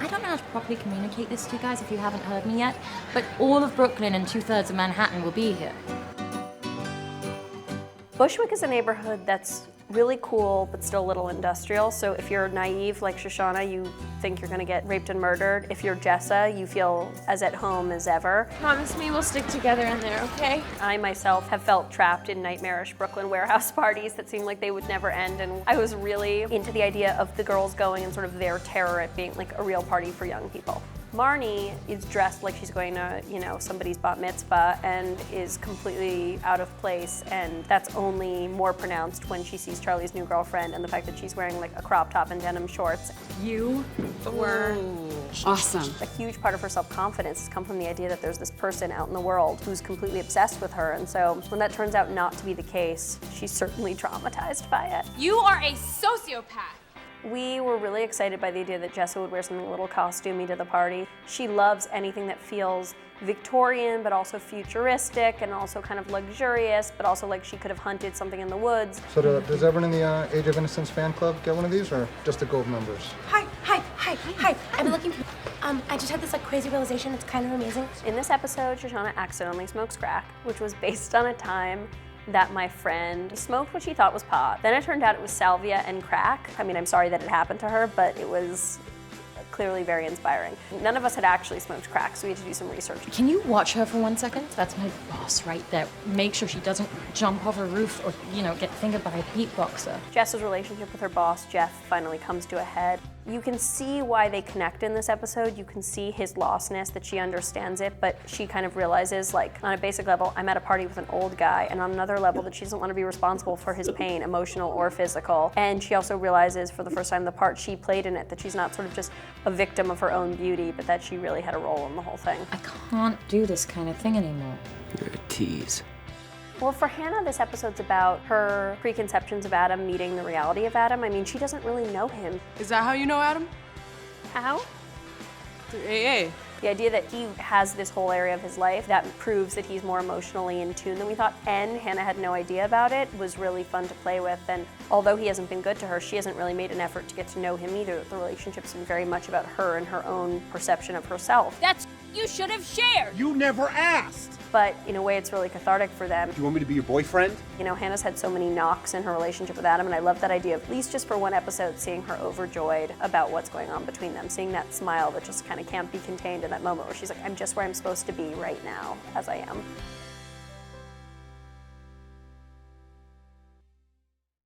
I don't know how to properly communicate this to you guys if you haven't heard me yet, but all of Brooklyn and 2/3 of Manhattan will be here. Bushwick is a neighborhood that's really cool, but still a little industrial. So if you're naive like Shoshana, you think you're gonna get raped and murdered. If you're Jessa, you feel as at home as ever. Promise me we'll stick together in there, okay? I myself have felt trapped in nightmarish Brooklyn warehouse parties that seemed like they would never end, and I was really into the idea of the girls going and sort of their terror at being like a real party for young people. Marnie is dressed like she's going to, somebody's bat mitzvah and is completely out of place, and that's only more pronounced when she sees Charlie's new girlfriend and the fact that she's wearing like a crop top and denim shorts. You were awesome. A huge part of her self-confidence has come from the idea that there's this person out in the world who's completely obsessed with her, and so when that turns out not to be the case, she's certainly traumatized by it. You are a sociopath. We were really excited by the idea that Jessa would wear something a little costumey to the party. She loves anything that feels Victorian, but also futuristic, and also kind of luxurious, but also like she could have hunted something in the woods. So does everyone in the Age of Innocence fan club get one of these, or just the gold members? Hi. I've been looking for, I just had this like crazy realization. It's kind of amazing. In this episode, Shoshana accidentally smokes crack, which was based on a time that my friend smoked what she thought was pot. Then it turned out it was salvia and crack. I mean, I'm sorry that it happened to her, but it was clearly very inspiring. None of us had actually smoked crack, so we had to do some research. Can you watch her for 1 second? That's my boss right there. Make sure she doesn't jump off a roof or, get fingered by a beatboxer. Jess's relationship with her boss, Jeff, finally comes to a head. You can see why they connect in this episode. You can see his lostness, that she understands it, but she kind of realizes, like, on a basic level, I'm at a party with an old guy, and on another level, that she doesn't want to be responsible for his pain, emotional or physical. And she also realizes, for the first time, the part she played in it, that she's not sort of just a victim of her own beauty, but that she really had a role in the whole thing. I can't do this kind of thing anymore. You're a tease. Well, for Hannah, this episode's about her preconceptions of Adam meeting the reality of Adam. I mean, she doesn't really know him. Is that how you know Adam? How? Through AA. The idea that he has this whole area of his life that proves that he's more emotionally in tune than we thought, and Hannah had no idea about it, was really fun to play with. And although he hasn't been good to her, she hasn't really made an effort to get to know him either. The relationship's been very much about her and her own perception of herself. That's you should have shared. You never asked. But in a way, it's really cathartic for them. Do you want me to be your boyfriend? Hannah's had so many knocks in her relationship with Adam, and I love that idea of, at least just for one episode, seeing her overjoyed about what's going on between them, seeing that smile that just kind of can't be contained in that moment where she's like, I'm just where I'm supposed to be right now, as I am.